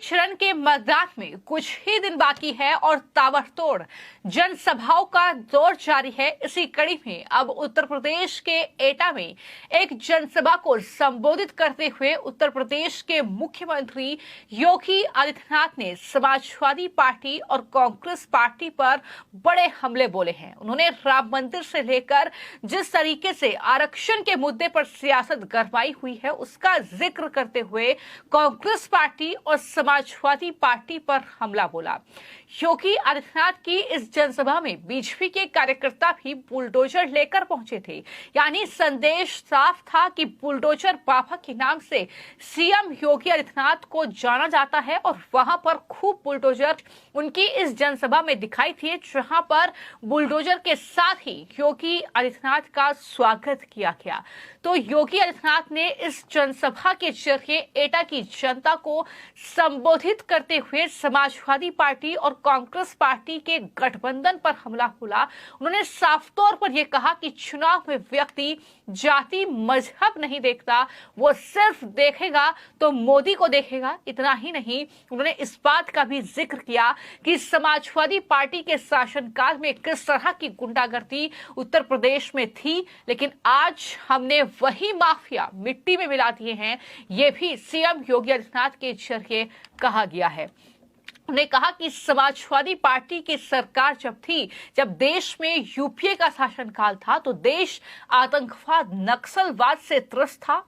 चरण के मतदान में कुछ ही दिन बाकी है और ताबड़तोड़ जनसभाओं का दौर जारी है। इसी कड़ी में अब उत्तर प्रदेश के एटा में एक जनसभा को संबोधित करते हुए उत्तर प्रदेश के मुख्यमंत्री योगी आदित्यनाथ ने समाजवादी पार्टी और कांग्रेस पार्टी पर बड़े हमले बोले हैं। उन्होंने राम मंदिर से लेकर जिस तरीके से आरक्षण के मुद्दे पर सियासत गरमाई हुई है उसका जिक्र करते हुए कांग्रेस पार्टी और समाजवादी पार्टी पर हमला बोला। योगी आदित्यनाथ की इस जनसभा में बीजेपी के कार्यकर्ता भी बुलडोजर लेकर पहुंचे थे। यानी संदेश साफ था कि बुलडोजर बाबा के नाम से सीएम योगी आदित्यनाथ को जाना जाता है और वहां पर खूब बुलडोजर उनकी इस जनसभा में दिखाई थी, जहां पर बुलडोजर के साथ ही योगी आदित्यनाथ का स्वागत किया गया। तो योगी आदित्यनाथ ने इस जनसभा के जरिए एटा की जनता को संबोधित करते हुए समाजवादी पार्टी और कांग्रेस पार्टी के गठबंधन पर हमला बोला। उन्होंने साफ तौर पर यह कहा कि चुनाव में व्यक्ति जाति मजहब नहीं देखता, वो सिर्फ देखेगा तो मोदी को देखेगा। इतना ही नहीं, उन्होंने इस बात का भी जिक्र किया कि समाजवादी पार्टी के शासनकाल में किस तरह की गुंडागर्दी उत्तर प्रदेश में थी, लेकिन आज हमने वही माफिया मिट्टी में मिला दिए हैं। ये भी सीएम योगी आदित्यनाथ के जरिए कहा गया है। उन्होंने कहा कि समाजवादी पार्टी की सरकार जब थी, जब देश में यूपीए का शासनकाल था, तो देश आतंकवाद नक्सलवाद से त्रस्त था।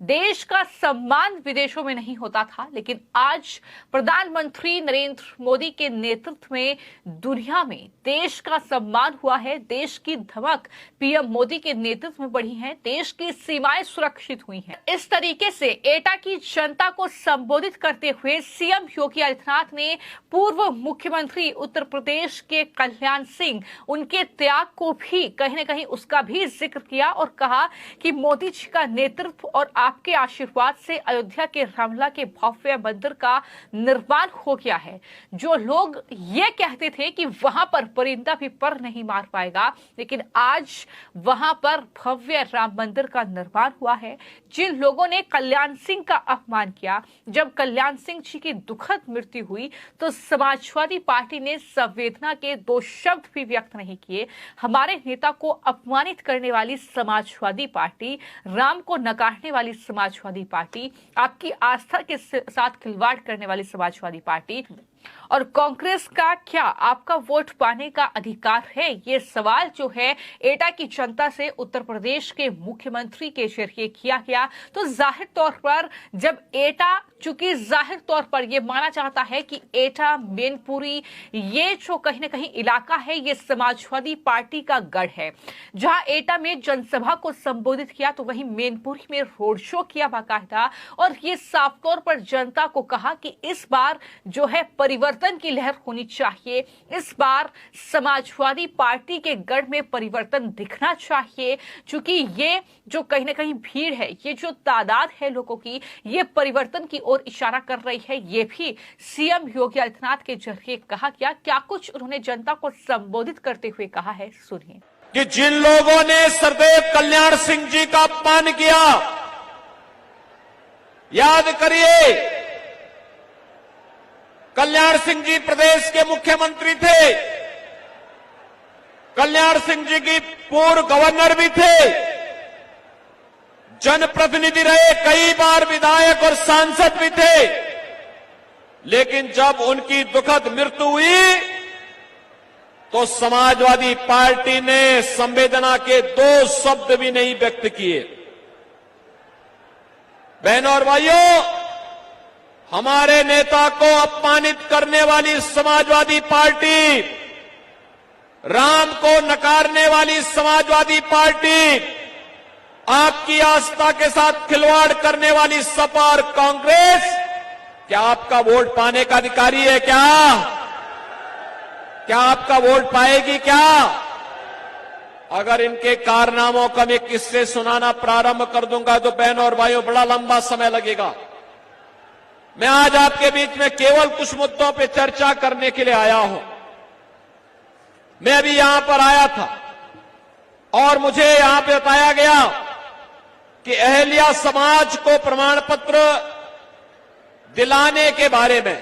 देश का सम्मान विदेशों में नहीं होता था, लेकिन आज प्रधानमंत्री नरेंद्र मोदी के नेतृत्व में दुनिया में देश का सम्मान हुआ है। देश की धमक पीएम मोदी के नेतृत्व में बढ़ी है, देश की सीमाएं सुरक्षित हुई हैं। इस तरीके से एटा की जनता को संबोधित करते हुए सीएम योगी आदित्यनाथ ने पूर्व मुख्यमंत्री उत्तर प्रदेश के कल्याण सिंह, उनके त्याग को भी कहीं न कहीं उसका भी जिक्र किया और कहा कि मोदी जी का नेतृत्व और आपके आशीर्वाद से अयोध्या के रामलला के भव्य मंदिर का निर्माण हो गया है। जो लोग ये कहते थे कि वहां पर परिंदा भी पर नहीं मार पाएगा, लेकिन आज वहां पर भव्य राम मंदिर का निर्माण हुआ है। जिन लोगों ने कल्याण सिंह का अपमान किया, जब कल्याण सिंह जी की दुखद मृत्यु हुई तो समाजवादी पार्टी ने संवेदना के दो शब्द भी व्यक्त नहीं किए। हमारे नेता को अपमानित करने वाली समाजवादी पार्टी, राम को नकारने वाली समाजवादी पार्टी, आपकी आस्था के साथ खिलवाड़ करने वाली समाजवादी पार्टी और कांग्रेस का क्या आपका वोट पाने का अधिकार है? ये सवाल जो है एटा की जनता से उत्तर प्रदेश के मुख्यमंत्री के जरिए किया गया। तो जाहिर तौर पर जब एटा, चूंकि जाहिर तौर पर यह माना जाता है कि एटा, मैनपुरी, ये जो कहीं ना कहीं इलाका है ये समाजवादी पार्टी का गढ़ है। जहां एटा में जनसभा को संबोधित किया तो वहीं मैनपुरी में रोड शो किया बाकायदा और ये साफ तौर पर जनता को कहा कि इस बार जो है परिवर्तन की लहर होनी चाहिए। इस बार समाजवादी पार्टी के गढ़ में परिवर्तन दिखना चाहिए, क्योंकि ये जो कहीं ना कहीं भीड़ है, ये जो तादाद है लोगों की, ये परिवर्तन की ओर इशारा कर रही है। ये भी सीएम योगी आदित्यनाथ के जरिए कहा गया। क्या कुछ उन्होंने जनता को संबोधित करते हुए कहा है, सुनिए। कि जिन लोगों ने सरदेव कल्याण सिंह जी का अपमान किया, याद करिए कल्याण सिंह जी प्रदेश के मुख्यमंत्री थे, कल्याण सिंह जी की पूर्व गवर्नर भी थे, जनप्रतिनिधि रहे, कई बार विधायक और सांसद भी थे। लेकिन जब उनकी दुखद मृत्यु हुई तो समाजवादी पार्टी ने संवेदना के दो शब्द भी नहीं व्यक्त किए। बहनों और भाइयों, हमारे नेता को अपमानित करने वाली समाजवादी पार्टी, राम को नकारने वाली समाजवादी पार्टी, आपकी आस्था के साथ खिलवाड़ करने वाली सपा और कांग्रेस, क्या आपका वोट पाने का अधिकारी है? क्या आपका वोट पाएगी? क्या अगर इनके कारनामों का मैं किस्से सुनाना प्रारंभ कर दूंगा तो बहनों और भाइयों बड़ा लंबा समय लगेगा। मैं आज आपके बीच में केवल कुछ मुद्दों पे चर्चा करने के लिए आया हूं। मैं अभी यहां पर आया था और मुझे यहां पे बताया गया कि अहल्या समाज को प्रमाण पत्र दिलाने के बारे में।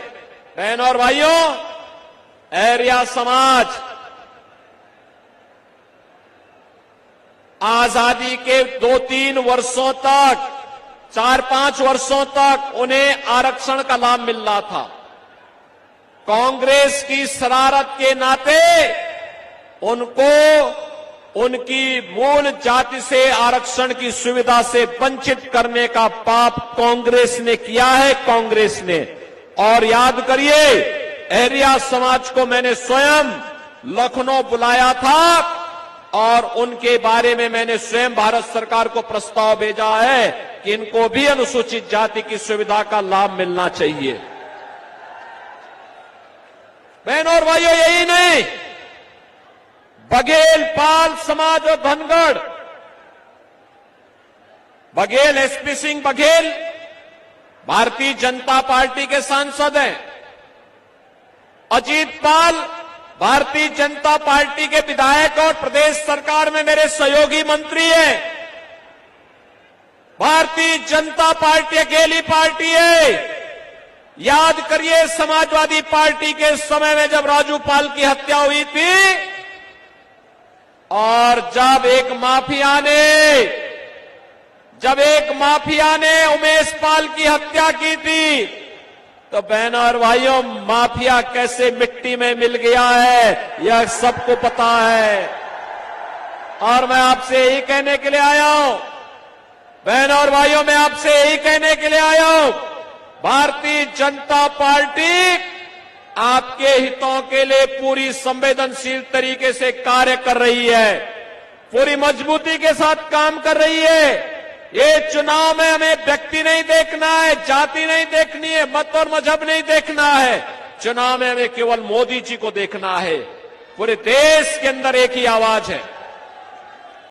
बहन और भाइयों, एरिया समाज आजादी के 2-3 वर्षों तक, 4-5 वर्षों तक उन्हें आरक्षण का लाभ मिल रहा था। कांग्रेस की शरारत के नाते उनको उनकी मूल जाति से आरक्षण की सुविधा से वंचित करने का पाप कांग्रेस ने किया है, कांग्रेस ने। और याद करिए, एरिया समाज को मैंने स्वयं लखनऊ बुलाया था और उनके बारे में मैंने स्वयं भारत सरकार को प्रस्ताव भेजा है कि इनको भी अनुसूचित जाति की सुविधा का लाभ मिलना चाहिए। बहनों और भाइयों, यही नहीं, बघेल पाल समाज और धनगढ़, बघेल एसपी सिंह बघेल भारतीय जनता पार्टी के सांसद हैं। अजीत पाल भारतीय जनता पार्टी के विधायक और प्रदेश सरकार में मेरे सहयोगी मंत्री हैं। भारतीय जनता पार्टी अकेली पार्टी है। याद करिए, समाजवादी पार्टी के समय में जब राजू पाल की हत्या हुई थी और जब एक माफिया ने उमेश पाल की हत्या की थी, तो बहनों और भाइयों, माफिया कैसे मिट्टी में मिल गया है यह सबको पता है। और मैं आपसे यही कहने के लिए आया हूं, बहनों और भाइयों, मैं आपसे यही कहने के लिए आया हूं, भारतीय जनता पार्टी आपके हितों के लिए पूरी संवेदनशील तरीके से कार्य कर रही है, पूरी मजबूती के साथ काम कर रही है। ये चुनाव में हमें व्यक्ति नहीं देखना है, जाति नहीं देखनी है, मत और मजहब नहीं देखना है। चुनाव में हमें केवल मोदी जी को देखना है। पूरे देश के अंदर एक ही आवाज है,